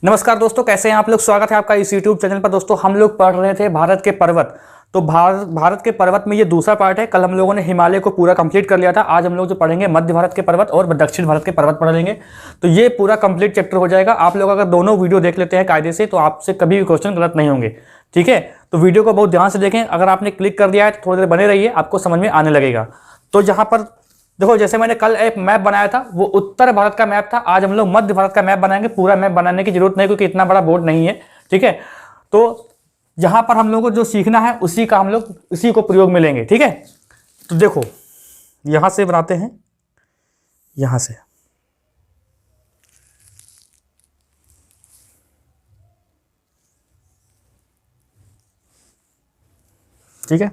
नमस्कार दोस्तों, कैसे हैं आप लोग। स्वागत है आपका इस YouTube चैनल पर। दोस्तों हम लोग पढ़ रहे थे भारत के पर्वत। तो भारत के पर्वत में ये दूसरा पार्ट है। कल हम लोगों ने हिमालय को पूरा कंप्लीट कर लिया था। आज हम लोग जो पढ़ेंगे मध्य भारत के पर्वत और दक्षिण भारत के पर्वत पढ़ लेंगे। तो ये पूरा कंप्लीट चैप्टर हो जाएगा। आप लोग अगर दोनों वीडियो देख लेते हैं कायदे से तो आपसे कभी भी क्वेश्चन गलत नहीं होंगे। ठीक है, तो वीडियो को बहुत ध्यान से देखें। अगर आपने क्लिक कर दिया है तो थोड़ी देर बने रहिए, आपको समझ में आने लगेगा। तो यहाँ पर देखो, जैसे मैंने कल एक मैप बनाया था वो उत्तर भारत का मैप था। आज हम लोग मध्य भारत का मैप बनाएंगे। पूरा मैप बनाने की जरूरत नहीं क्योंकि इतना बड़ा बोर्ड नहीं है। ठीक है, तो यहां पर हम लोग को जो सीखना है उसी का हम लोग इसी को प्रयोग में लेंगे। ठीक है, तो देखो यहां से बनाते हैं, यहां से। ठीक है,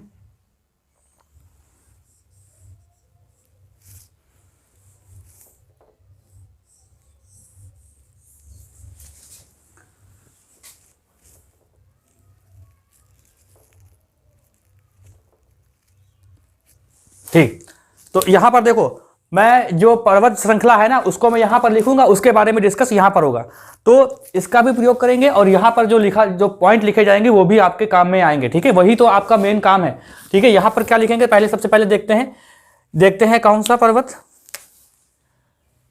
ठीक। तो यहां पर देखो, मैं जो पर्वत श्रृंखला है ना उसको मैं यहां पर लिखूंगा, उसके बारे में डिस्कस यहां पर होगा। तो इसका भी प्रयोग करेंगे और यहां पर जो पॉइंट लिखे जाएंगे वो भी आपके काम में आएंगे। ठीक है, वही तो आपका मेन काम है। ठीक है, यहां पर क्या लिखेंगे पहले, सबसे पहले देखते हैं कौन सा पर्वत,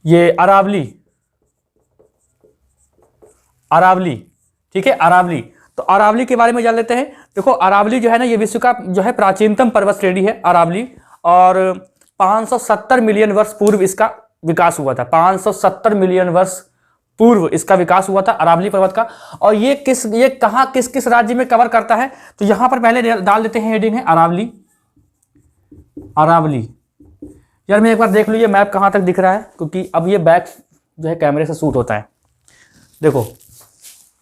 ये अरावली। ठीक है, अरावली। तो अरावली के बारे में जान लेते हैं। देखो अरावली जो है ना, ये विश्व का जो है प्राचीनतम पर्वत श्रेणी है अरावली। और 570 मिलियन वर्ष पूर्व इसका विकास हुआ था। 570 मिलियन वर्ष पूर्व इसका विकास हुआ था अरावली पर्वत का। और ये किस किस राज्य में कवर करता है, तो यहां पर पहले डाल देते हैं हेडिंग है अरावली। यार मैं एक बार देख लीजिए मैप कहां तक दिख रहा है, क्योंकि अब ये बैक जो है कैमरे से शूट होता है। देखो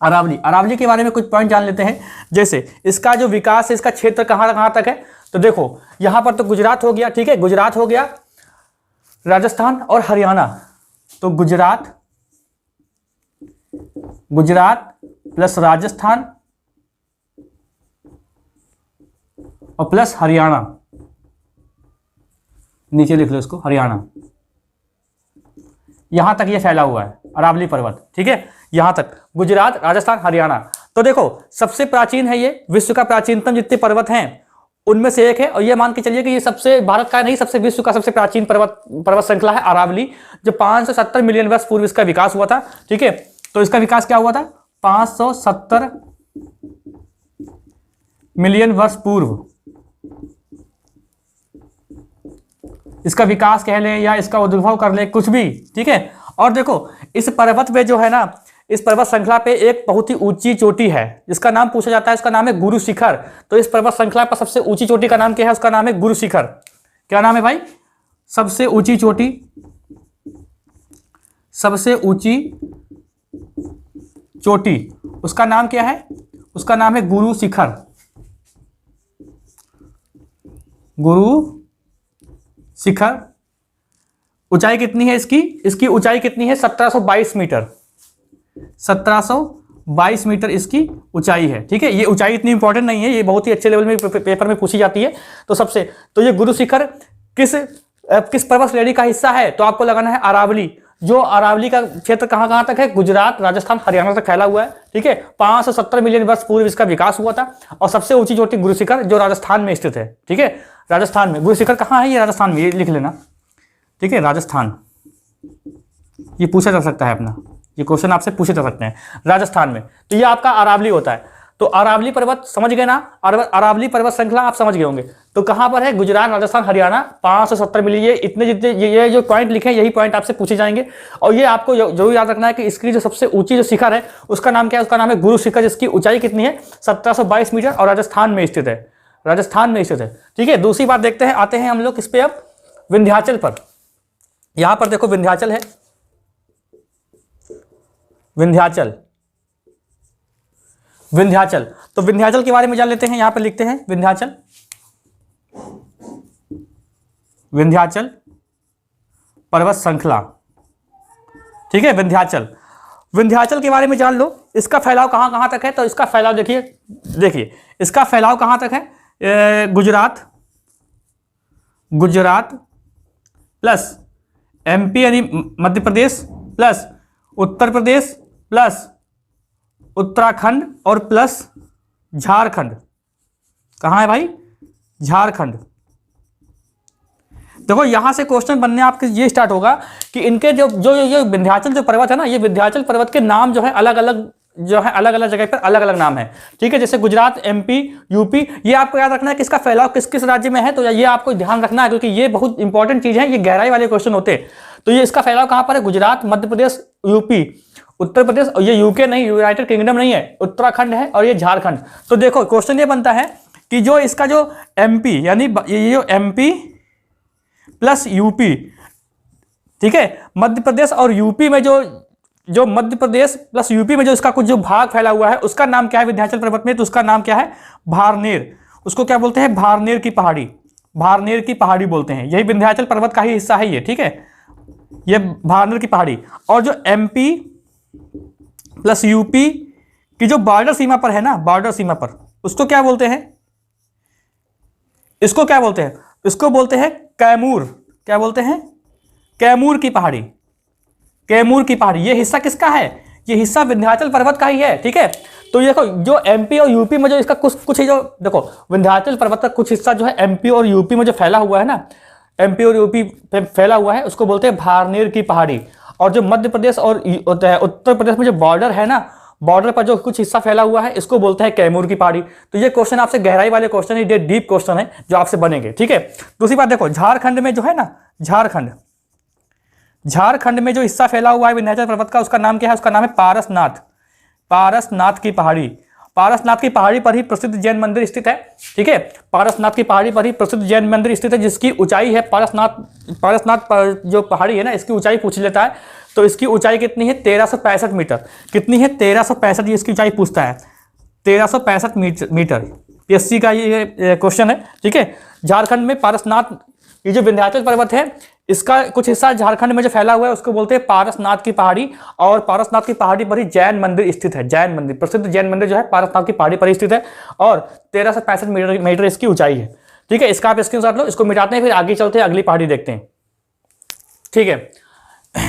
अरावली के बारे में कुछ पॉइंट जान लेते हैं। जैसे इसका जो विकास है, इसका क्षेत्र कहां तक है, तो देखो यहां पर तो गुजरात हो गया। ठीक है, गुजरात हो गया, राजस्थान और हरियाणा। तो गुजरात प्लस राजस्थान और प्लस हरियाणा, नीचे लिख लो इसको, हरियाणा। यहां तक ये फैला हुआ है अरावली पर्वत। ठीक है, यहां तक गुजरात, राजस्थान, हरियाणा। तो देखो सबसे प्राचीन है ये, विश्व का प्राचीनतम जितने पर्वत हैं उनमें से एक है। और ये मान के चलिए कि ये सबसे भारत का नहीं, सबसे विश्व का सबसे प्राचीन पर्वत श्रृंखला है अरावली, जो 570 मिलियन वर्ष पूर्व इसका विकास हुआ था। ठीक है, तो इसका विकास क्या हुआ था, 570 मिलियन वर्ष पूर्व इसका विकास कह लें या इसका उद्भव कर लें, कुछ भी। ठीक है, और देखो इस पर्वत पे जो है ना, इस पर्वत श्रृंखला पे एक बहुत ही ऊंची चोटी है जिसका नाम पूछा जाता है, उसका नाम है गुरु शिखर। तो इस पर्वत श्रृंखला पर सबसे ऊंची चोटी का नाम क्या है, उसका नाम है गुरु शिखर। क्या नाम है भाई, सबसे ऊंची चोटी, सबसे ऊंची चोटी उसका नाम क्या है, उसका नाम है गुरु शिखर। गुरु शिखर। ऊंचाई कितनी है इसकी ऊंचाई कितनी है, 1722 मीटर। 1722 मीटर इसकी ऊंचाई है। ठीक है, ये ऊंचाई इतनी इंपॉर्टेंट नहीं है, ये बहुत ही अच्छे लेवल में पेपर में पूछी जाती है। तो ये गुरु शिखर किस पर्वत श्रेणी का हिस्सा है, तो आपको लगाना है अरावली। जो अरावली का क्षेत्र कहां तक है, गुजरात, राजस्थान, हरियाणा तक फैला हुआ है। ठीक है, 570 मिलियन वर्ष पूर्व इसका विकास हुआ था। और सबसे ऊंची चोटी गुरु शिखर जो राजस्थान में स्थित है। ठीक है, राजस्थान में गुरु शिखर कहां है, ये राजस्थान में, ये लिख लेना। ठीक है, राजस्थान, ये पूछा जा सकता है अपना, ये क्वेश्चन आपसे पूछे जा सकते हैं, राजस्थान में। तो ये आपका अरावली होता है। तो अरावली पर्वत समझ गए ना, अरावली पर्वत श्रृंखला आप समझ गए होंगे। तो कहां पर है, गुजरात, राजस्थान, हरियाणा, 570 मिलियन। ये इतने जितने ये जो पॉइंट लिखे हैं यही पॉइंट आपसे पूछे जाएंगे। और ये आपको जरूर याद रखना है कि इसकी जो सबसे ऊंची जो शिखर है उसका नाम क्या है, उसका नाम है गुरु शिखर, जिसकी ऊंचाई कितनी है, 1722 मीटर और राजस्थान में स्थित है। ठीक है, दूसरी बात देखते हैं, आते हैं हम लोग इस पे अब विंध्याचल पर। यहां पर देखो विंध्याचल है, विंध्याचल। तो विंध्याचल के बारे में जान लेते हैं। यहां पर लिखते हैं विंध्याचल पर्वत श्रृंखला। ठीक है, विंध्याचल के बारे में जान लो। इसका फैलाव कहां तक है, तो इसका फैलाव देखिए इसका फैलाव कहां तक है, गुजरात प्लस एमपी यानी मध्य प्रदेश प्लस उत्तर प्रदेश प्लस उत्तराखंड और प्लस झारखंड। कहाँ है भाई? झारखंड। देखो यहां से क्वेश्चन बनने आपके ये स्टार्ट होगा कि इनके जो जो जो विंध्याचल जो पर्वत है ना, ये विंध्याचल पर्वत के नाम जो है अलग अलग अलग अलग जगह पर अलग अलग नाम है। ठीक है, जैसे गुजरात, एमपी, यूपी, ये आपको याद रखना है किसका फैलाव किस किस राज्य में है, तो ये आपको ध्यान रखना है क्योंकि ये बहुत इंपॉर्टेंट चीज है, ये गहराई वाले क्वेश्चन होते हैं। तो ये इसका फैलाव कहां पर है? गुजरात, मध्य प्रदेश, यूपी, उत्तर प्रदेश, और ये यूके नहीं, यूनाइटेड किंगडम नहीं है, उत्तराखंड है, और ये झारखंड। तो देखो क्वेश्चन ये बनता है कि जो इसका जो एमपी यानी ये जो एमपी प्लस यूपी, ठीक है, मध्य प्रदेश और यूपी में जो मध्य प्रदेश प्लस यूपी में जो इसका कुछ जो भाग फैला हुआ है उसका नाम क्या है विंध्याचल पर्वत में? तो उसका नाम क्या है? भारनेर। उसको क्या बोलते हैं? भारनेर की पहाड़ी। भारनेर की पहाड़ी बोलते हैं, यही विंध्याचल पर्वत का ही हिस्सा है ये। ठीक है, ये भारनेर की पहाड़ी। और जो एमपी प्लस यूपी की जो बॉर्डर सीमा पर है ना, बॉर्डर सीमा पर, उसको क्या बोलते हैं? इसको क्या बोलते हैं? इसको बोलते हैं कैमूर। क्या बोलते हैं? कैमूर की पहाड़ी। कैमूर की पहाड़ी ये हिस्सा किसका है? ये हिस्सा विंध्याचल पर्वत का ही है। ठीक है, तो ये देखो जो एमपी और यूपी में जो इसका कुछ जो देखो विंध्याचल पर्वत का कुछ हिस्सा जो है एमपी और यूपी में जो फैला हुआ है ना, एमपी और यूपी पे फैला हुआ है, उसको बोलते हैं भारनेर की पहाड़ी। और जो मध्य प्रदेश और उत्तर प्रदेश में जो बॉर्डर है ना, बॉर्डर पर जो कुछ हिस्सा फैला हुआ है, इसको बोलते हैं कैमूर की पहाड़ी। तो ये क्वेश्चन आपसे गहराई वाले क्वेश्चन है, डीप क्वेश्चन है जो आपसे बनेंगे। ठीक है, दूसरी बात देखो झारखंड में जो है ना, झारखंड में जो हिस्सा फैला हुआ है विंध्याचल पर्वत का, उसका नाम क्या है? उसका नाम है पारसनाथ। पारसनाथ की पहाड़ी। पारसनाथ की पहाड़ी पर ही प्रसिद्ध जैन मंदिर स्थित है। ठीक है, पारसनाथ की पहाड़ी पर ही प्रसिद्ध जैन मंदिर स्थित है, जिसकी ऊंचाई है पारसनाथ पर जो पहाड़ी है ना, इसकी ऊंचाई पूछ लेता है। तो इसकी ऊंचाई कितनी है? 1365 मीटर। कितनी है? 1365, ये इसकी ऊंचाई पूछता है, 1365 मीटर। पीएससी का ये क्वेश्चन है। ठीक है, झारखंड में पारसनाथ, ये जो विंध्याचल पर्वत है इसका कुछ हिस्सा झारखंड में जो फैला हुआ है उसको बोलते हैं पारसनाथ की पहाड़ी। और पारसनाथ की पहाड़ी पर ही जैन मंदिर स्थित है। जैन मंदिर, प्रसिद्ध जैन मंदिर जो है पारसनाथ की पहाड़ी पर ही स्थित है और 1365 मीटर इसकी ऊंचाई है। ठीक है, इसका आप स्क्रीनशॉट लो, इसको मिटाते हैं, फिर आगे चलते हैं, अगली पहाड़ी देखते हैं। ठीक है,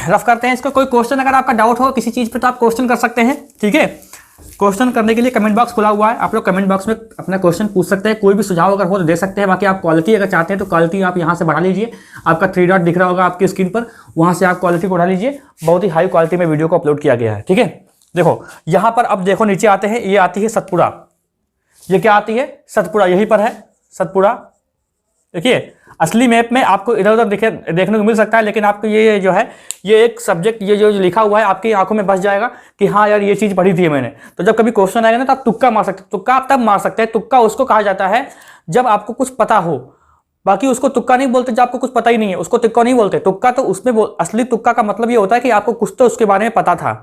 रफ करते हैं इसको। कोई क्वेश्चन अगर आपका डाउट हो किसी चीज पे तो आप क्वेश्चन कर सकते हैं। ठीक है, क्वेश्चन करने के लिए कमेंट बॉक्स खुला हुआ है, आप लोग कमेंट बॉक्स में अपना क्वेश्चन पूछ सकते हैं। कोई भी सुझाव अगर हो तो दे सकते हैं। बाकी आप क्वालिटी अगर चाहते हैं तो क्वालिटी आप यहां से बढ़ा लीजिए। आपका 3 डॉट दिख रहा होगा आपकी स्क्रीन पर, वहां से आप क्वालिटी को बढ़ा लीजिए। बहुत ही हाई क्वालिटी में वीडियो को अपलोड किया गया है। ठीक है, देखो यहां पर अब देखो नीचे आते हैं, ये आती है सतपुड़ा। ये क्या आती है? सतपुड़ा, यहीं पर है सतपुड़ा। देखिए असली मैप में आपको इधर उधर देखने को मिल सकता है, लेकिन आपको ये जो है ये एक सब्जेक्ट ये जो लिखा हुआ है आपकी आंखों में बस जाएगा कि हाँ यार ये चीज़ पढ़ी थी मैंने। तो जब कभी क्वेश्चन आएगा ना तो आप तुक्का मार सकते हैं। तुक्का आप तब मार सकते हैं, तुक्का उसको कहा जाता है जब आपको कुछ पता हो। बाकी उसको तुक्का नहीं बोलते जब आपको कुछ पता ही नहीं है, उसको तुक्का नहीं बोलते। तुक्का तो उसमें असली तुक्का का मतलब ये होता है कि आपको कुछ तो उसके बारे में पता था,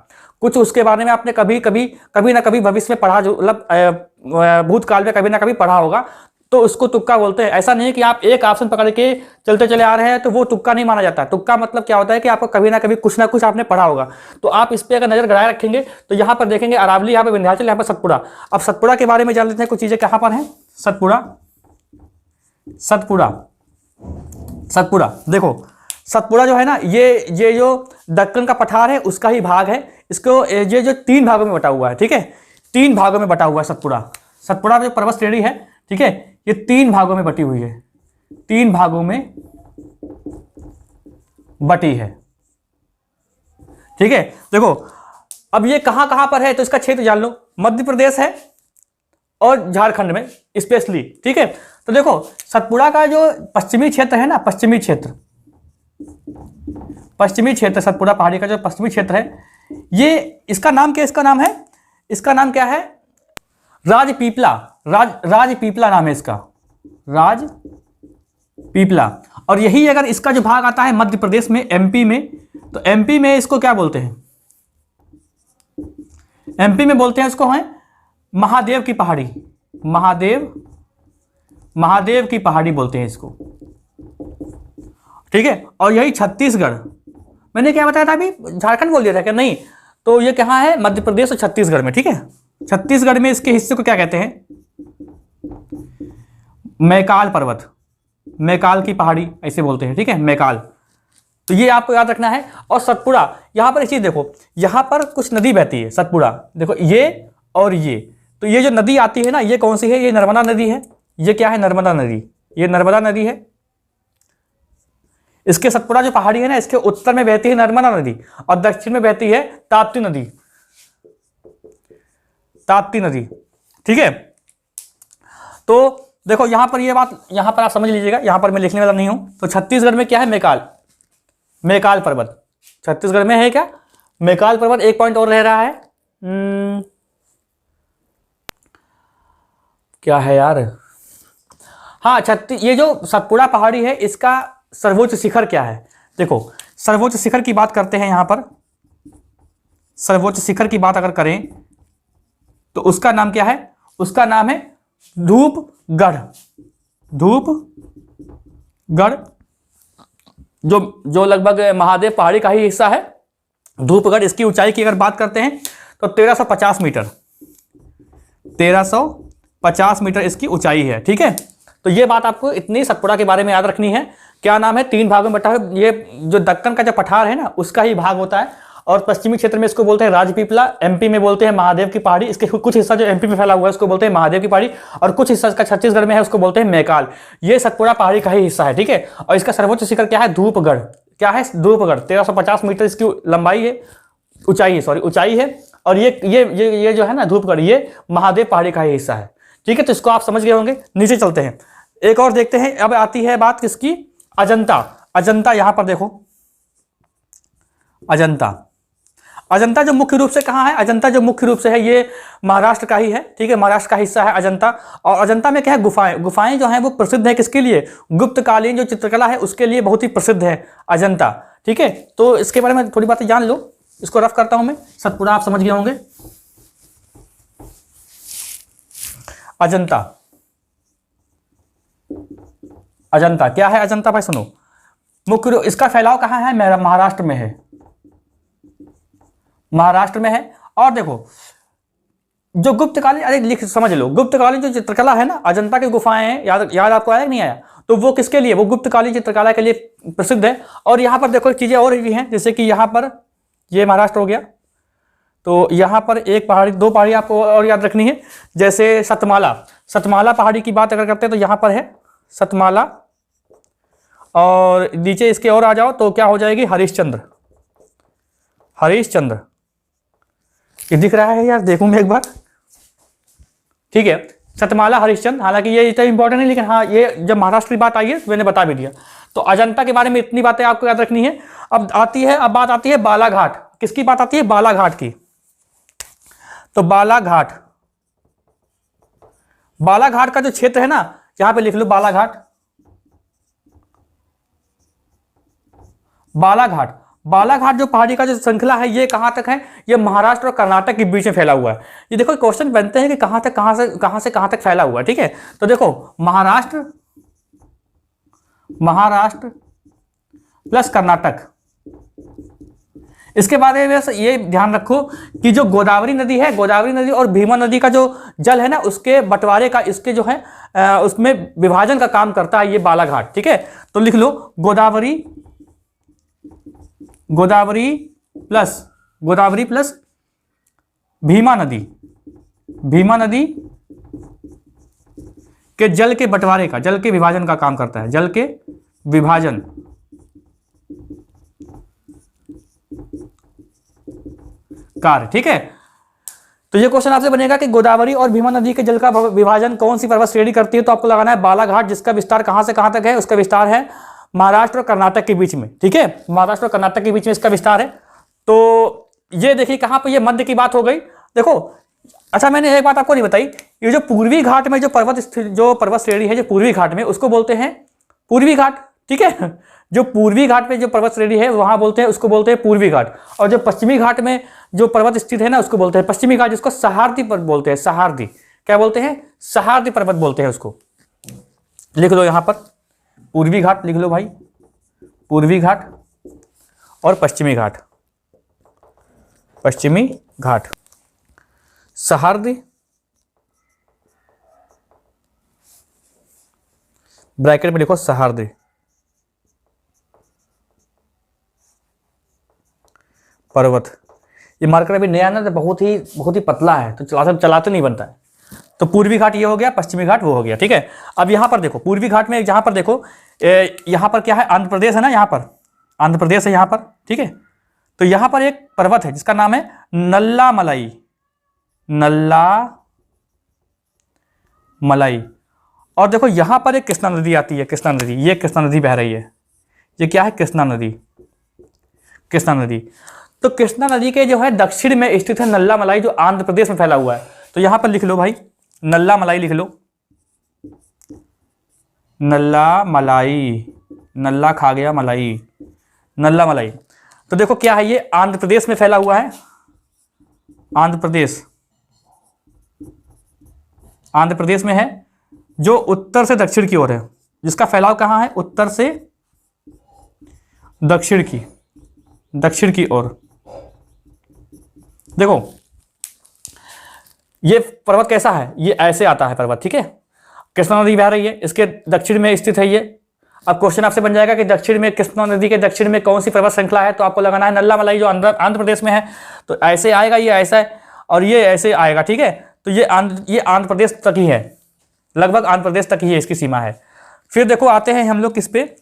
कुछ उसके बारे में आपने कभी ना कभी भविष्य में पढ़ा, मतलब भूतकाल में कभी ना कभी पढ़ा होगा, तो उसको तुक्का बोलते हैं। ऐसा नहीं है कि आप एक ऑप्शन पकड़ के चलते चले आ रहे हैं तो वो तुक्का नहीं माना जाता। तुक्का मतलब क्या होता है कि आपको कभी ना कभी कुछ ना कुछ आपने पढ़ा होगा। तो आप इस पे अगर नजर गड़ाए रखेंगे तो यहाँ पर देखेंगे अरावली, यहाँ पे विंध्याचल, यहाँ पर सतपुड़ा। अब सतपुड़ा के बारे में जान लेते हैं, कुछ चीजें कहाँ पर हैं। सतपुड़ा देखो, सतपुड़ा जो है ना, ये जो दक्कन का पठार है उसका ही भाग है। इसको ये जो 3 भागों में बटा हुआ है। ठीक है, 3 भागों में बटा हुआ है सतपुड़ा। सतपुड़ा जो पर्वत श्रेणी है, ठीक है, ये 3 भागों में बटी हुई है, 3 भागों में बटी है। ठीक है, देखो अब ये कहां पर है तो इसका क्षेत्र जान लो। मध्य प्रदेश है और झारखंड में स्पेशली। ठीक है, तो देखो सतपुड़ा का जो पश्चिमी क्षेत्र है ना, पश्चिमी क्षेत्र सतपुड़ा पहाड़ी का जो पश्चिमी क्षेत्र है, ये इसका नाम क्या, इसका नाम क्या है? राजपीपला। राजपीपला नाम है इसका, राजपीपला। और यही अगर इसका जो भाग आता है मध्य प्रदेश में, एमपी में, तो एमपी में इसको क्या बोलते हैं? एमपी में बोलते हैं इसको है महादेव की पहाड़ी। महादेव की पहाड़ी बोलते हैं इसको। ठीक है, और यही छत्तीसगढ़, मैंने क्या बताया था अभी, झारखंड बोल दिया था क्या? नहीं, तो ये कहाँ है? मध्य प्रदेश और छत्तीसगढ़ में। ठीक है, छत्तीसगढ़ में इसके हिस्से को क्या कहते हैं? मैकाल पर्वत, मैकाल की पहाड़ी ऐसे बोलते हैं। ठीक है, मैकाल। तो ये आपको याद रखना है। और सतपुड़ा, यहां पर एक चीज देखो, यहां पर कुछ नदी बहती है। सतपुड़ा देखो, ये और ये, तो ये जो नदी आती है ना, ये कौन सी है? ये नर्मदा नदी है। ये क्या है? नर्मदा नदी। ये नर्मदा नदी है। इसके सतपुड़ा जो पहाड़ी है ना, इसके उत्तर में बहती है नर्मदा नदी और दक्षिण में बहती है ताप्ती नदी। ताप्ती नदी, ठीक है। तो देखो यहां पर ये बात, यहां पर आप समझ लीजिएगा, यहां पर मैं लिखने वाला नहीं हूं। तो छत्तीसगढ़ में क्या है? मैकाल, मैकाल पर्वत छत्तीसगढ़ में है। क्या? मैकाल पर्वत। एक पॉइंट और रह रहा है, क्या है यार? हाँ, ये जो सतपुड़ा पहाड़ी है, इसका सर्वोच्च शिखर क्या है? देखो, सर्वोच्च शिखर की बात करते हैं यहां पर। सर्वोच्च शिखर की बात अगर करें तो उसका नाम क्या है? उसका नाम है धूपगढ़। धूपगढ़, जो लगभग महादेव पहाड़ी का ही हिस्सा है। धूपगढ़, इसकी ऊंचाई की अगर बात करते हैं तो 1350 मीटर। 1350 मीटर इसकी ऊंचाई है, ठीक है। तो ये बात आपको इतनी सतपुड़ा के बारे में याद रखनी है। क्या नाम है? 3 भागों में बटा है। ये जो दक्कन का जो पठार है ना, उसका ही भाग होता है। और पश्चिमी क्षेत्र में इसको बोलते हैं राजपीपला, एमपी में बोलते हैं महादेव की पहाड़ी। इसके कुछ हिस्सा जो एमपी में फैला हुआ है उसको बोलते हैं महादेव की पहाड़ी, और कुछ हिस्सा इसका छत्तीसगढ़ में है उसको बोलते हैं मैकाल। ये सतपुड़ा पहाड़ी का ही हिस्सा है, ठीक है। और इसका सर्वोच्च शिखर क्या है? धूपगढ़। क्या है? धूपगढ़। 1350 मीटर इसकी लंबाई है, ऊंचाई है, सॉरी ऊंचाई है। और ये जो है ना धूपगढ़, ये महादेव पहाड़ी का ही हिस्सा है, ठीक है। तो इसको आप समझ गए होंगे। नीचे चलते हैं, एक और देखते हैं। अब आती है बात किसकी? अजंता। अजंता, यहां पर देखो, अजंता। अजंता जो मुख्य रूप से कहाँ है? अजंता जो मुख्य रूप से है, ये महाराष्ट्र का ही है, ठीक है। महाराष्ट्र का हिस्सा है अजंता। और अजंता में क्या है? गुफाएं। गुफाएं जो हैं वो प्रसिद्ध है किसके लिए? गुप्तकालीन जो चित्रकला है उसके लिए बहुत ही प्रसिद्ध है अजंता, ठीक है। तो इसके बारे में थोड़ी बातें जान लो। इसको रफ करता हूं मैं। सतपुड़ा आप समझ गए होंगे। अजंता, अजंता क्या है? अजंता भाई सुनो, मुख्य रूप इसका फैलाव कहाँ है? महाराष्ट्र में है। महाराष्ट्र में है। और देखो, जो गुप्तकालीन, अरे लिख समझ लो, गुप्तकालीन जो चित्रकला है ना, अजंता की गुफाएं हैं, याद आपको आया कि नहीं आया? तो वो किसके लिए? वो गुप्तकालीन चित्रकला के लिए प्रसिद्ध है। और यहां पर देखो चीजें और भी हैं, जैसे कि यहां पर ये महाराष्ट्र हो गया, तो यहां पर एक पहाड़ी, 2 पहाड़ी आपको और याद रखनी है। जैसे सतमाला, सतमाला पहाड़ी की बात अगर करते हैं तो यहां पर है सतमाला। और नीचे इसके और आ जाओ तो क्या हो जाएगी? हरिश्चंद्र। हरिश्चंद्र, ये दिख रहा है यार? देखूं मैं एक बार, ठीक है। सतमाला, हरिश्चंद्र, हालांकि ये इतना इंपॉर्टेंट नहीं, लेकिन हाँ, ये जब महाराष्ट्र की बात आई है तो मैंने बता भी दिया। तो अजंता के बारे में इतनी बातें आपको याद रखनी है। अब बात आती है बालाघाट। किसकी बात आती है? बालाघाट की। तो बालाघाट, बालाघाट का जो क्षेत्र है ना, यहां पे लिख लो बालाघाट। बालाघाट, बालाघाट जो पहाड़ी का जो श्रृंखला है, ये कहां तक है? ये महाराष्ट्र और कर्नाटक के बीच में फैला हुआ है। ये देखो क्वेश्चन बनते हैं कि कहां से कहां तक फैला हुआ है, ठीक है। तो देखो, महाराष्ट्र प्लस कर्नाटक। इसके बाद ये ध्यान रखो कि जो गोदावरी नदी है, गोदावरी नदी और भीमा नदी का जो जल है ना, उसके बंटवारे का, इसके जो है उसमें विभाजन का काम करता है ये बालाघाट, ठीक है। तो लिख लो गोदावरी प्लस भीमा नदी के जल के बंटवारे का, जल के विभाजन का काम करता है। जल के विभाजन कार्य, ठीक है। तो ये क्वेश्चन आपसे बनेगा कि गोदावरी और भीमा नदी के जल का विभाजन कौन सी पर्वत श्रेणी करती है? तो आपको लगाना है बालाघाट, जिसका विस्तार कहां से कहां तक है? उसका विस्तार है महाराष्ट्र और कर्नाटक के बीच में, ठीक है। महाराष्ट्र और कर्नाटक के बीच में इसका विस्तार है। तो ये देखिए कहां पर ये मध्य की बात हो गई। देखो, अच्छा मैंने एक बात आपको नहीं बताई, ये जो पूर्वी घाट में जो पर्वत श्रेणी है, जो पूर्वी घाट में, उसको बोलते हैं पूर्वी घाट, ठीक है। जो पूर्वी घाट में जो पर्वत श्रेणी है वहां बोलते हैं, उसको बोलते हैं पूर्वी घाट। और जो पश्चिमी घाट में जो पर्वत स्थित है ना, उसको बोलते हैं पश्चिमी घाट, जिसको सहारदी पर्वत बोलते हैं। सहारदी क्या बोलते हैं? सहारदी पर्वत बोलते हैं उसको। लिख लो यहां पर पूर्वी घाट, लिख लो भाई, पूर्वी घाट और पश्चिमी घाट। पश्चिमी घाट, सहारदी, ब्रैकेट में लिखो सहारदी पर्वत। ये मार्कर अभी नया ना, तो बहुत ही पतला है, तो चलाते नहीं बनता है। तो पूर्वी घाट ये हो गया, पश्चिमी घाट वो हो गया, ठीक है। अब यहाँ पर देखो पूर्वी घाट में, जहाँ पर देखो यहाँ पर क्या है, आंध्र प्रदेश है ना, यहाँ पर आंध्र प्रदेश है यहाँ पर, ठीक है। तो यहाँ पर एक पर्वत है जिसका नाम है नल्ला मलाई। और देखो यहाँ पर एक कृष्णा नदी आती है, कृष्णा नदी, ये कृष्णा नदी बह रही है। ये क्या है, कृष्णा नदी। तो कृष्णा नदी के जो है दक्षिण में स्थित है नल्ला मलाई, जो आंध्र प्रदेश में फैला हुआ है। तो यहां पर लिख लो भाई, नल्ला मलाई लिख लो, नल्ला मलाई, नल्ला खा गया मलाई, नल्ला मलाई। तो देखो क्या है, ये आंध्र प्रदेश में फैला हुआ है, आंध्र प्रदेश में है, जो उत्तर से दक्षिण की ओर है, जिसका फैलाव कहां है, उत्तर से दक्षिण की ओर। देखो ये पर्वत कैसा है, ये ऐसे आता है पर्वत, ठीक है। कृष्णा नदी बह रही है, इसके दक्षिण में स्थित है ये। अब क्वेश्चन आपसे बन जाएगा कि दक्षिण में, कृष्णा नदी के दक्षिण में कौन सी पर्वत श्रृंखला है, तो आपको लगाना है नल्ला मलाई, जो आंध्र प्रदेश में है। तो ऐसे आएगा, ये ऐसा है और ये ऐसे आएगा, ठीक है। तो ये आंध्र प्रदेश तक ही है, लगभग आंध्र प्रदेश तक ही है, इसकी सीमा है। फिर देखो आते हैं हम लोग किस पे,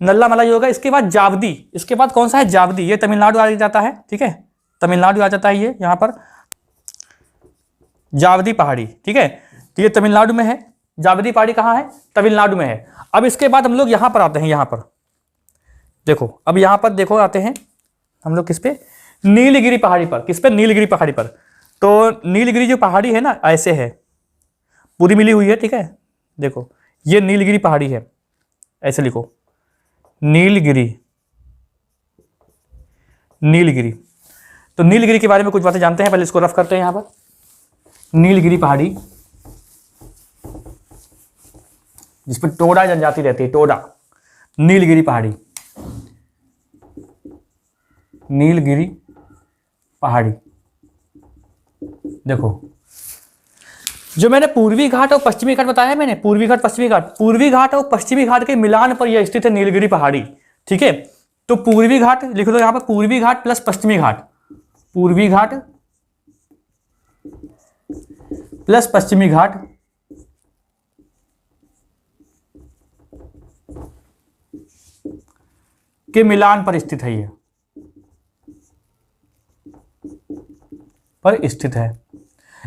नल्ला मलाई होगा, इसके बाद जावदी, इसके बाद कौन सा है, जावदी, ये तमिलनाडु आ जाता है, ठीक है, तमिलनाडु आ जाता है ये यहाँ पर, जावदी पहाड़ी, ठीक है। तो ये तमिलनाडु में है, जावदी पहाड़ी कहाँ है, तमिलनाडु में है। अब इसके बाद हम लोग यहाँ पर आते हैं, यहाँ पर देखो, अब यहाँ पर देखो आते हैं हम लोग किस पे, नीलगिरी पहाड़ी पर। किस पे, नीलगिरी पहाड़ी पर। तो नीलगिरी जो पहाड़ी है ना, ऐसे है, पूरी मिली हुई है, ठीक है। देखो ये नीलगिरी पहाड़ी है, ऐसे लिखो, नीलगिरी। तो नीलगिरी के बारे में कुछ बातें जानते हैं, पहले इसको रफ करते हैं। यहां पर नीलगिरी पहाड़ी, जिस पर टोडा जनजाति रहती है, टोडा, नीलगिरी पहाड़ी, नीलगिरी पहाड़ी। देखो जो मैंने पूर्वी घाट और पश्चिमी घाट बताया है, मैंने पूर्वी घाट और पश्चिमी घाट के मिलान पर यह स्थित है नीलगिरी पहाड़ी, ठीक है। तो पूर्वी घाट लिख दो यहां पर, पूर्वी घाट प्लस पश्चिमी घाट, पूर्वी घाट प्लस पश्चिमी घाट के मिलान पर स्थित है, ये पर स्थित है।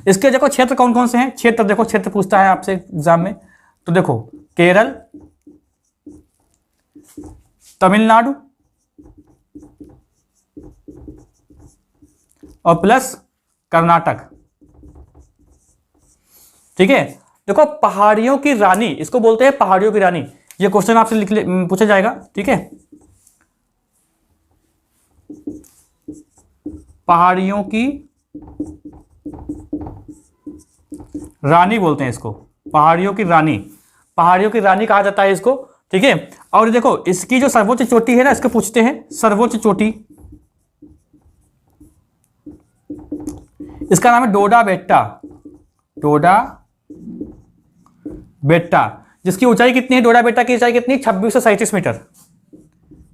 इसके देखो क्षेत्र कौन कौन से हैं, क्षेत्र देखो, क्षेत्र पूछता है आपसे एग्जाम में। तो देखो केरल, तमिलनाडु और प्लस कर्नाटक, ठीक है। देखो पहाड़ियों की रानी, इसको बोलते हैं पहाड़ियों की रानी। ये क्वेश्चन आपसे पूछा जाएगा, ठीक है। पहाड़ियों की रानी बोलते हैं इसको, पहाड़ियों की रानी कहा जाता है इसको, ठीक है। और देखो इसकी जो सर्वोच्च चोटी है ना, इसको पूछते हैं सर्वोच्च चोटी, इसका नाम है डोडा बेट्टा, जिसकी ऊंचाई कितनी है, डोडा बेट्टा की ऊंचाई कितनी, 2637 मीटर,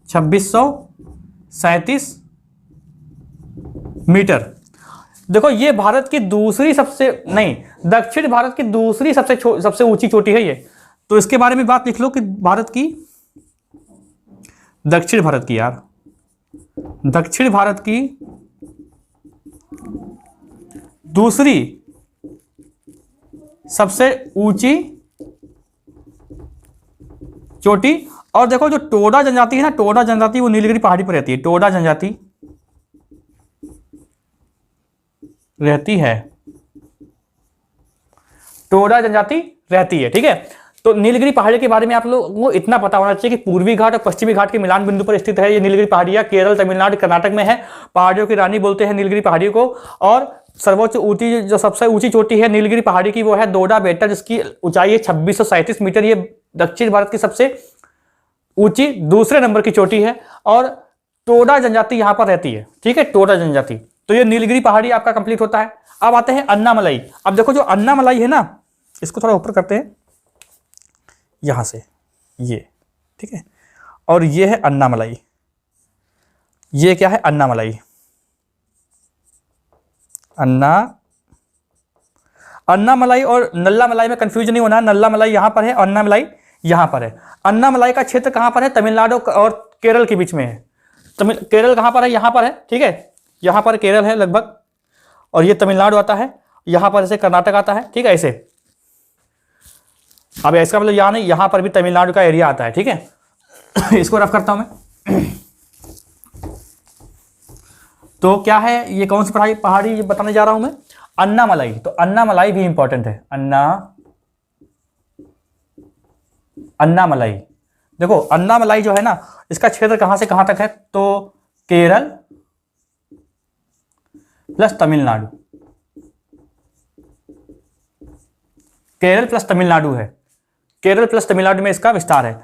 2637 मीटर। देखो ये भारत की दूसरी दक्षिण भारत की दूसरी सबसे ऊंची चोटी है ये। तो इसके बारे में बात लिख लो कि दक्षिण भारत की दूसरी सबसे ऊंची चोटी। और देखो जो टोडा जनजाति है ना, टोडा जनजाति वो नीलगिरी पहाड़ी पर रहती है, टोडा जनजाति रहती है, ठीक है। तो नीलगिरी पहाड़ी के बारे में आप लोगों को इतना पता होना चाहिए कि पूर्वी घाट और पश्चिमी घाट के मिलान बिंदु पर स्थित है ये नीलगिरी पहाड़ियां, केरल, तमिलनाडु, कर्नाटक में है। पहाड़ियों की रानी बोलते हैं नीलगिरी पहाड़ी को। और सर्वोच्च ऊंची, जो सबसे ऊंची चोटी है नीलगिरी पहाड़ी की, वो है डोडा बेट्टा, जिसकी ऊंचाई है 2637 मीटर। ये दक्षिण भारत की सबसे ऊंची दूसरे नंबर की चोटी है। और टोडा जनजाति यहां पर रहती है, ठीक है, टोडा जनजाति। तो ये नीलगिरी पहाड़ी आपका कंप्लीट होता है। अब आते हैं अन्नामलाई। अब देखो जो अन्नामलाई है ना, इसको थोड़ा ऊपर करते हैं यहां से, ये ठीक है। और ये है अन्नामलाई, ये क्या है, अन्नामलाई, अन्नामलाई और नल्ला मलाई में कंफ्यूज नहीं होना, नल्ला मलाई यहाँ पर है, अन्नामलाई यहाँ पर है। अन्नामलाई का क्षेत्र कहाँ पर है? तमिलनाडु और केरल के बीच में है। केरल कहाँ पर है? यहाँ पर है, ठीक है, यहाँ पर केरल है लगभग, और ये तमिलनाडु आता है, यहाँ पर ऐसे कर्नाटक आता है, ठीक है, ऐसे। अब इसका मतलब यहाँ नहीं, यहाँ पर भी तमिलनाडु का एरिया आता है, ठीक है। इसको रफ करता हूँ मैं। तो क्या है ये, कौन सी पहाड़ी ये बताने जा रहा हूं मैं? अन्नामलाई। तो अन्नामलाई भी इंपॉर्टेंट है, अन्नामलाई। देखो अन्नामलाई जो है ना, इसका क्षेत्र कहां से कहां तक है? तो केरल प्लस तमिलनाडु, केरल प्लस तमिलनाडु है, केरल प्लस तमिलनाडु में इसका विस्तार है।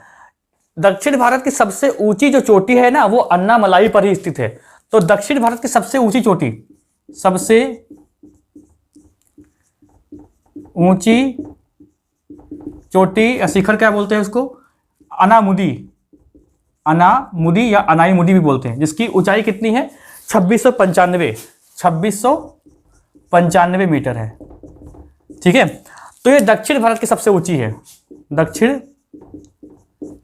दक्षिण भारत की सबसे ऊंची जो चोटी है ना, वो अन्नामलाई पर ही स्थित है। तो दक्षिण भारत की सबसे ऊंची चोटी, सबसे ऊंची चोटी या शिखर क्या बोलते हैं उसको? अनामुदी, अनामुदी या अनाईमुदी भी बोलते हैं, जिसकी ऊंचाई कितनी है? 2695 मीटर है, ठीक है। तो ये दक्षिण भारत की सबसे ऊंची है, दक्षिण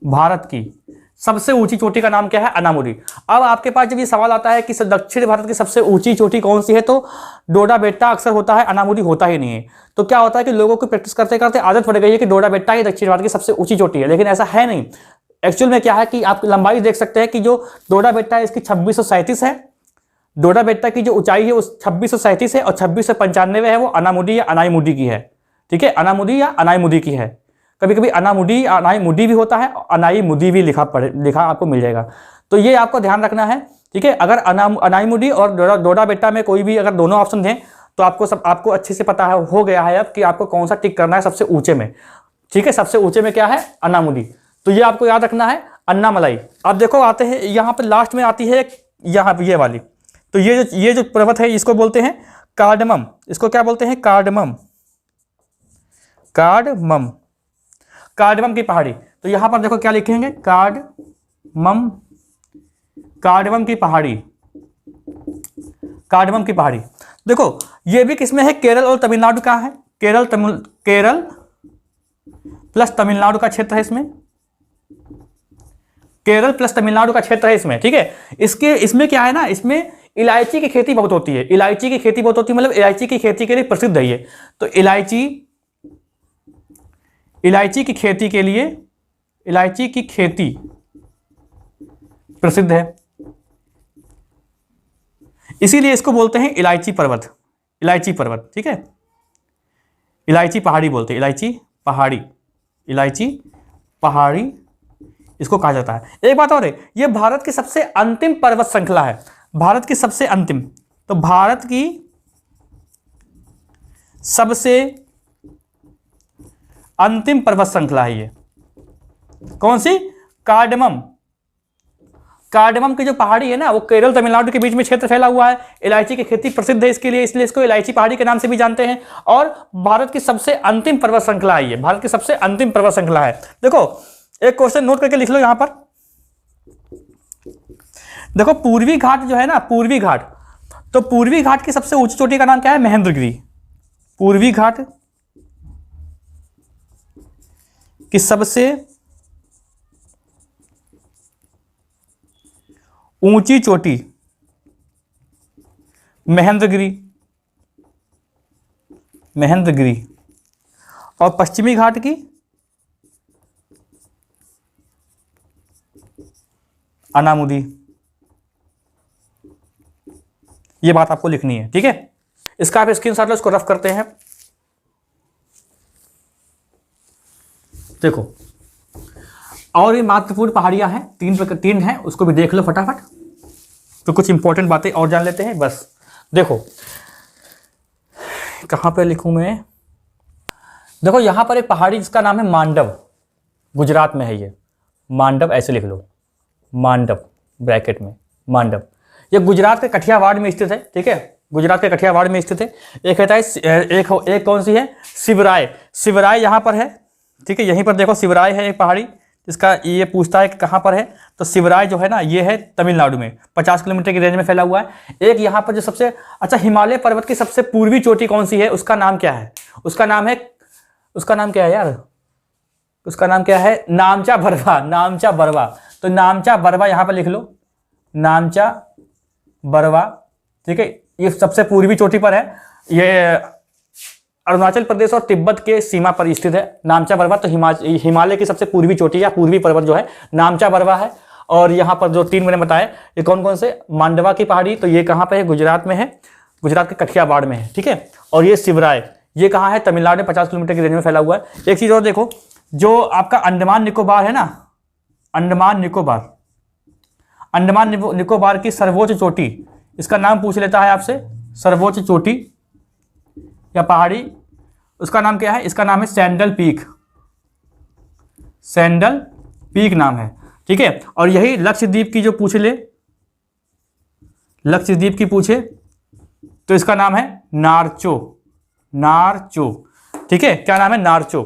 भारत की सबसे ऊंची चोटी का नाम क्या है? अनामुदी। अब आपके पास जब ये सवाल आता है कि दक्षिण भारत की सबसे ऊंची चोटी कौन सी है, तो डोडा बेट्टा अक्सर होता है, अनामुदी होता ही नहीं है। तो क्या होता है कि लोगों को प्रैक्टिस करते करते आदत पड़ गई है कि डोडा बेट्टा ही दक्षिण भारत की सबसे ऊंची चोटी है, लेकिन ऐसा है नहीं। एक्चुअल में क्या है कि आप लंबाई देख सकते हैं कि जो डोडा बेट्टा है इसकी 2637 है, डोडा बेट्टा की जो ऊंचाई है उस 2637 है, और 2695 है वो अनामुदी या अनाईमुदी की है, ठीक है, अनामुदी या अनाईमुदी की है। कभी कभी अनामुदी अनाईमुदी भी होता है, अनाईमुदी भी लिखा आपको मिल जाएगा। तो ये आपको ध्यान रखना है, ठीक है। अगर अनाईमुदी और डोडा बेट्टा में कोई भी अगर दोनों ऑप्शन दें तो आपको अच्छे से पता है, हो गया है अब कि आपको कौन सा टिक करना है सबसे ऊंचे में, ठीक है। सबसे ऊंचे में क्या है? अनामुदी। तो ये आपको याद रखना है, अन्नामलाई। अब देखो आते हैं यहाँ पर लास्ट में आती है यहाँ ये वाली। तो ये जो पर्वत है इसको बोलते हैं कार्डमम। इसको क्या बोलते हैं? कार्डमम, कार्डमम, कार्डमम की पहाड़ी। तो यहां पर देखो क्या लिखेंगे? कार्डमम, कार्डमम की पहाड़ी, कार्डमम की पहाड़ी। देखो ये भी किसमें है? केरल और तमिलनाडु का है, केरल प्लस तमिलनाडु का क्षेत्र है इसमें, केरल प्लस तमिलनाडु का क्षेत्र है इसमें, ठीक है। इसमें क्या है ना, इसमें इलायची की खेती बहुत होती है, इलायची की खेती बहुत होती है, मतलब इलायची की खेती के लिए प्रसिद्ध है ये। तो इलायची की खेती के लिए, इलायची की खेती प्रसिद्ध है, इसीलिए इसको बोलते हैं इलायची पर्वत, इलायची पर्वत, ठीक है। इलायची पहाड़ी बोलते हैं, इलायची पहाड़ी, इलायची पहाड़ी इसको कहा जाता है। एक बात और है, ये भारत की सबसे अंतिम पर्वत श्रृंखला है, भारत की सबसे अंतिम। तो भारत की सबसे अंतिम पर्वत श्रृंखला है ये, कौन सी? कार्डमम। कार्डमम की जो पहाड़ी है ना, वो केरल तमिलनाडु के बीच में क्षेत्र फैला हुआ है, इलायची की खेती प्रसिद्ध है इसके लिए, इसलिए इसको इलायची पहाड़ी के नाम से भी जानते हैं। और भारत की सबसे अंतिम पर्वत श्रृंखला है ये, भारत की सबसे अंतिम पर्वत श्रृंखला है। देखो एक क्वेश्चन नोट करके लिख लो यहां पर। देखो पूर्वी घाट जो है ना, पूर्वी घाट, तो पूर्वी घाट की सबसे ऊंची चोटी का नाम क्या है? महेंद्रगिरी। पूर्वी घाट की सबसे ऊंची चोटी महेंद्रगिरी, महेंद्रगिरी। और पश्चिमी घाट की अनामुदी। ये बात आपको लिखनी है, ठीक है। इसका आप स्क्रीनशॉट लो, इसको रफ करते हैं। देखो और भी महत्वपूर्ण पहाड़ियां हैं, तीन हैं, उसको भी देख लो फटाफट। तो कुछ इंपॉर्टेंट बातें और जान लेते हैं बस। देखो कहां पे लिखूं मैं? देखो यहां पर एक पहाड़ी जिसका नाम है मांडव, गुजरात में है ये, मांडव ऐसे लिख लो, मांडव ब्रैकेट में, मांडव। ये गुजरात के कठियावाड़ में स्थित है, ठीक है, गुजरात के कठियावाड़ में स्थित है। एक कहता है एक कौन सी है? शिवराय, शिवराय यहां पर है, ठीक है, यहीं पर देखो शिवराय है एक पहाड़ी, इसका ये पूछता है कि कहाँ पर है, तो शिवराय जो है ना ये है तमिलनाडु में, 50 किलोमीटर की रेंज में फैला हुआ है। एक यहाँ पर जो सबसे अच्छा हिमालय पर्वत की सबसे पूर्वी चोटी कौन सी है, उसका नाम क्या है, उसका नाम क्या है यार, उसका नाम क्या है, नामचा बरवा, नामचा बरवा। तो नामचा बरवा यहाँ पर लिख लो, नामचा बरवा, ठीक है, ये सबसे पूर्वी चोटी पर है, ये अरुणाचल प्रदेश और तिब्बत के सीमा पर स्थित है नामचा बरवा। तो हिमालय की सबसे पूर्वी चोटी या पूर्वी पर्वत जो है नामचा बरवा है। और यहाँ पर जो 3 मैंने बताए ये कौन कौन से, मांडवा की पहाड़ी, तो ये कहाँ पे है, गुजरात में है, गुजरात के कठियावाड़ में है, ठीक है। और ये शिवराय, ये कहाँ है, तमिलनाडु में 50 किलोमीटर की रेंज में फैला हुआ है। एक चीज़ और देखो, जो आपका अंडमान निकोबार है ना, अंडमान निकोबार की सर्वोच्च चोटी, इसका नाम पूछ लेता है आपसे, सर्वोच्च चोटी या पहाड़ी, उसका नाम क्या है, इसका नाम है सैंडल पीक, सैंडल पीक नाम है, ठीक है। और यही लक्षद्वीप की जो पूछ ले, लक्षद्वीप की पूछे तो इसका नाम है नारचो, नारचो, ठीक है, क्या नाम है, नारचो।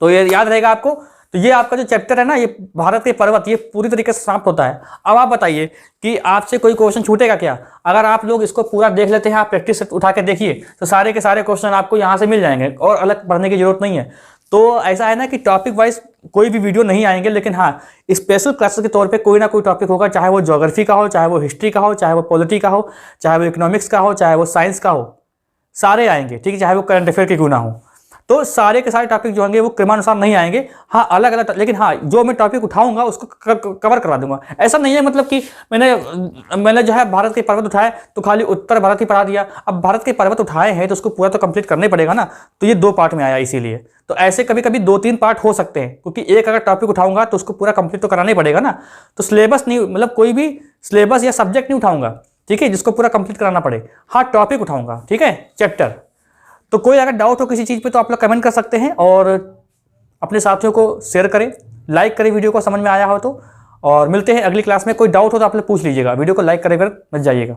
तो ये याद रहेगा आपको। तो ये आपका जो चैप्टर है ना, ये भारत के पर्वत, ये पूरी तरीके से समाप्त होता है। अब आप बताइए कि आपसे कोई क्वेश्चन छूटेगा क्या, अगर आप लोग इसको पूरा देख लेते हैं, आप प्रैक्टिस उठा के देखिए तो सारे के सारे क्वेश्चन आपको यहाँ से मिल जाएंगे और अलग पढ़ने की जरूरत नहीं है। तो ऐसा है ना कि टॉपिक वाइज कोई भी वीडियो नहीं आएंगे, लेकिन हाँ स्पेशल क्लासेस के तौर पे कोई ना कोई टॉपिक होगा, चाहे वो ज्योग्राफी का हो, चाहे वो हिस्ट्री का हो, चाहे वो पॉलिटी का हो, चाहे वो इकोनॉमिक्स का हो, चाहे वो साइंस का हो, सारे आएंगे, ठीक है, चाहे वो करंट अफेयर के क्यों ना हो। तो सारे के सारे टॉपिक जो होंगे वो क्रमानुसार नहीं आएंगे, हाँ अलग अलग, लेकिन हाँ जो मैं टॉपिक उठाऊंगा उसको कवर करवा दूंगा। ऐसा नहीं है मतलब कि मैंने जो है भारत के पर्वत उठाए तो खाली उत्तर भारत ही पढ़ा दिया। अब भारत के पर्वत उठाए हैं तो उसको पूरा तो कंप्लीट करना ही पड़ेगा ना, तो ये 2 पार्ट में आया इसीलिए। तो ऐसे कभी कभी 2-3 पार्ट हो सकते हैं, क्योंकि एक अगर टॉपिक उठाऊंगा तो उसको पूरा कंप्लीट तो कराना ही पड़ेगा ना। तो सिलेबस नहीं, मतलब कोई भी सिलेबस या सब्जेक्ट नहीं उठाऊंगा, ठीक है, जिसको पूरा कंप्लीट कराना पड़े, हाँ टॉपिक उठाऊंगा, ठीक है, चैप्टर। तो कोई अगर डाउट हो किसी चीज़ पे तो आप लोग कमेंट कर सकते हैं और अपने साथियों को शेयर करें, लाइक करें वीडियो को, समझ में आया हो तो। और मिलते हैं अगली क्लास में। कोई डाउट हो तो आप लोग पूछ लीजिएगा, वीडियो को लाइक करें, मत जाइएगा।